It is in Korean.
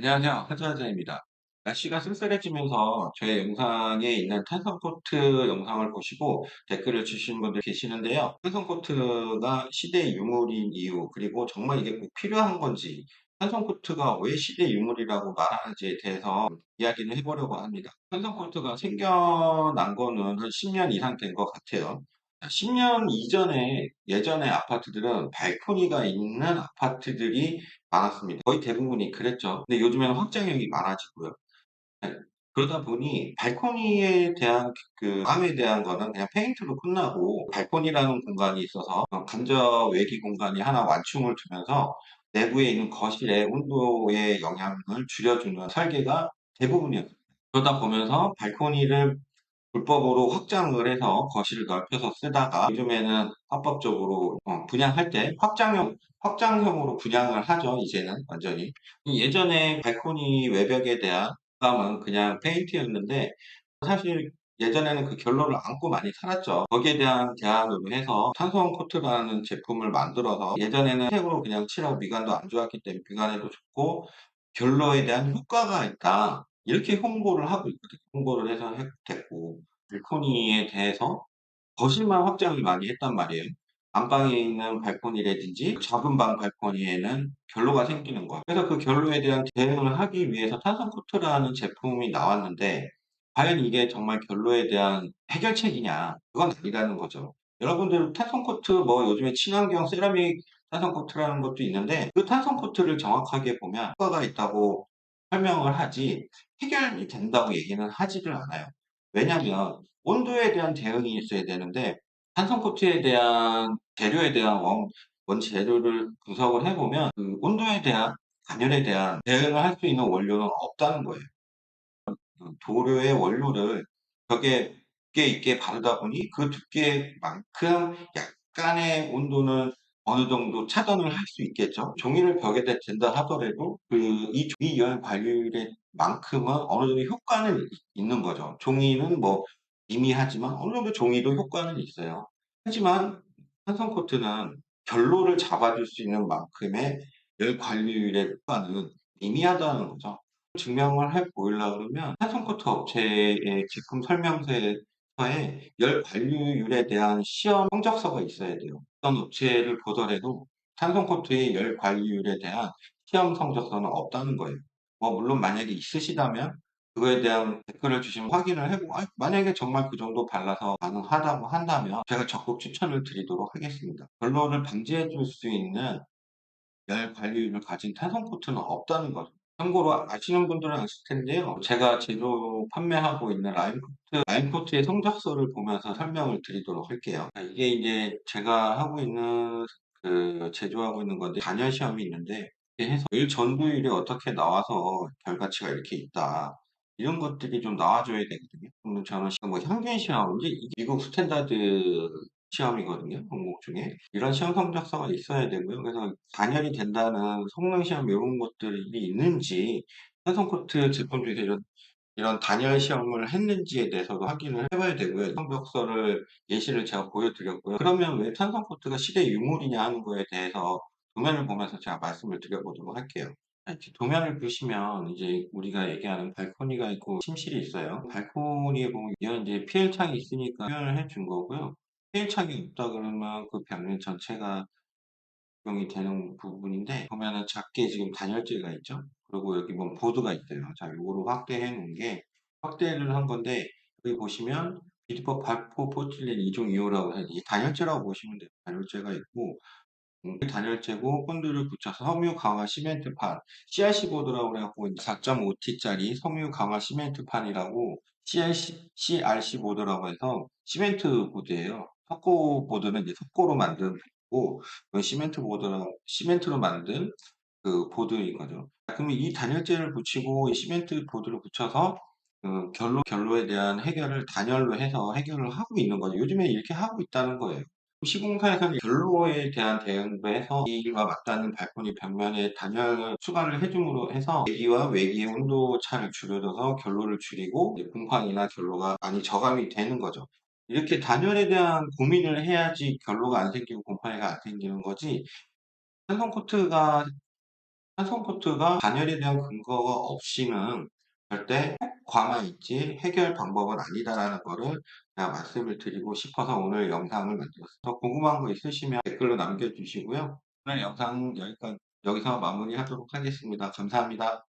안녕하세요. 한전자입니다. 날씨가 쌀쌀해지면서 제 영상에 있는 탄성 코트 영상을 보시고 댓글을 주신 분들 계시는데요. 탄성 코트가 시대 유물인 이유, 그리고 정말 이게 꼭 필요한 건지, 탄성 코트가 왜 시대 유물이라고 말하는지에 대해서 이야기를 해보려고 합니다. 탄성 코트가 생겨난 거는 한 10년 이상 된 것 같아요. 10년 이전에 예전에 아파트들은 발코니가 있는 아파트들이 많았습니다. 거의 대부분이 그랬죠. 근데 요즘에는 확장형이 많아지고요. 네. 그러다 보니 발코니에 대한 마음에 대한 거는 그냥 페인트로 끝나고, 발코니라는 공간이 있어서 간접 외기 공간이 하나 완충을 주면서 내부에 있는 거실의 온도의 영향을 줄여주는 설계가 대부분이었어요. 그러다 보면서 발코니를 불법으로 확장을 해서 거실을 넓혀서 쓰다가, 요즘에는 합법적으로 분양할 때 확장형으로 분양을 하죠. 이제는 완전히. 예전에 발코니 외벽에 대한 부담은 그냥 페인트였는데, 사실 예전에는 그 결로를 안고 많이 살았죠. 거기에 대한 대안으로 해서 탄성 코트라는 제품을 만들어서, 예전에는 색으로 그냥 칠하고 미관도 안 좋았기 때문에 미관에도 좋고 결로에 대한 효과가 있다, 이렇게 홍보를 하고 있거든요. 홍보를 해서 됐고, 발코니에 대해서 거실만 확장을 많이 했단 말이에요. 안방에 있는 발코니라든지 작은 방 발코니에는 결로가 생기는 거예요. 그래서 그 결로에 대한 대응을 하기 위해서 탄성 코트라는 제품이 나왔는데, 과연 이게 정말 결로에 대한 해결책이냐? 그건 아니라는 거죠. 여러분들 탄성 코트, 뭐 요즘에 친환경 세라믹 탄성 코트라는 것도 있는데, 그 탄성 코트를 정확하게 보면 효과가 있다고 설명을 하지 해결이 된다고 얘기는 하지를 않아요. 왜냐하면 온도에 대한 대응이 있어야 되는데, 탄성 코트에 대한 재료에 대한 원재료를 분석을 해보면 그 온도에 대한, 단열에 대한 대응을 할 수 있는 원료는 없다는 거예요. 도료의 원료를 벽에 두께 있게 바르다 보니 그 두께만큼 약간의 온도는 어느 정도 차단을 할 수 있겠죠. 종이를 벽에 댄다 하더라도 이 종이열 발효율의 만큼은 어느 정도 효과는 있는 거죠. 종이는 뭐 미미하지만 어느 정도 종이도 효과는 있어요. 하지만 탄성 코트는 결로를 잡아줄 수 있는 만큼의 열 관리율의 효과는 미미하다는 거죠. 증명을 해 보이려고 그러면 탄성 코트 업체의 제품 설명서에 열 관리율에 대한 시험 성적서가 있어야 돼요. 어떤 업체를 보더라도 탄성 코트의 열 관리율에 대한 시험 성적서는 없다는 거예요. 뭐 물론 만약에 있으시다면 그거에 대한 댓글을 주시면 확인을 해 보고, 만약에 정말 그 정도 발라서 가능하다고 한다면 제가 적극 추천을 드리도록 하겠습니다. 결로를 방지해 줄 수 있는 열 관리율을 가진 탄성 코트는 없다는 거죠. 참고로 아시는 분들은 아실 텐데요. 제가 제조 판매하고 있는 라인코트의 성적서를 보면서 설명을 드리도록 할게요. 이게 이제 제가 하고 있는 제조하고 있는 건데, 단열 시험이 있는데, 이렇게 해서 일 전구율이 어떻게 나와서 결과치가 이렇게 있다, 이런 것들이 좀 나와줘야 되거든요. 그러면 저는 뭐 평균 시험, 이게 미국 스탠다드 시험이거든요. 종목 중에. 이런 시험 성적서가 있어야 되고요. 그래서 단열이 된다는 성능 시험 이런 것들이 있는지, 탄성 코트 제품 중에서 이런 단열 시험을 했는지에 대해서도 확인을 해봐야 되고요. 성적서를 예시를 제가 보여드렸고요. 그러면 왜 탄성 코트가 시대 유물이냐 하는 거에 대해서 도면을 보면서 제가 말씀을 드려보도록 할게요. 이렇게 도면을 보시면 이제 우리가 얘기하는 발코니가 있고 침실이 있어요. 발코니에 보면 이런 이제 피해창이 있으니까 표현을 해준 거고요. 피해창이 없다 그러면 그 벽면 전체가 적용이 되는 부분인데, 보면은 작게 지금 단열재가 있죠. 그리고 여기 보면 보드가 있어요. 자, 요거를 확대해 놓은 게, 확대를 한 건데, 여기 보시면 비디퍼 발포 포틸렌 2종 2호라고 해서 이 단열재라고 보시면 돼요. 단열재가 있고, 그 단열재고 본드를 붙여서 섬유 강화 시멘트판, CRC 보드라고 그래갖고 4.5T짜리 섬유 강화 시멘트판이라고, CRC 보드라고 해서 시멘트 보드예요. 석고 보드는 이제 석고로 만든 보드고, 시멘트로 만든 그 보드인 거죠. 그러면 이 단열재를 붙이고 이 시멘트 보드를 붙여서 결로에 대한 해결을 단열로 해서 해결을 하고 있는 거죠. 요즘에 이렇게 하고 있다는 거예요. 시공사에서는 결로에 대한 대응도 해서 이와 맞닿는 발코니 벽면에 단열을 추가를 해줌으로 해서 내기와 외기의 온도 차를 줄여줘서 결로를 줄이고, 이제 곰팡이나 결로가 많이 저감이 되는 거죠. 이렇게 단열에 대한 고민을 해야지 결로가 안 생기고 곰팡이가 안 생기는 거지, 탄성 코트가 탄성 코트가 단열에 대한 근거가 없이는 절대 꼭 과만 있지 해결 방법은 아니다라는 거를 제가 말씀을 드리고 싶어서 오늘 영상을 만들었습니다. 더 궁금한 거 있으시면 댓글로 남겨주시고요. 오늘 영상 여기서 마무리하도록 하겠습니다. 감사합니다.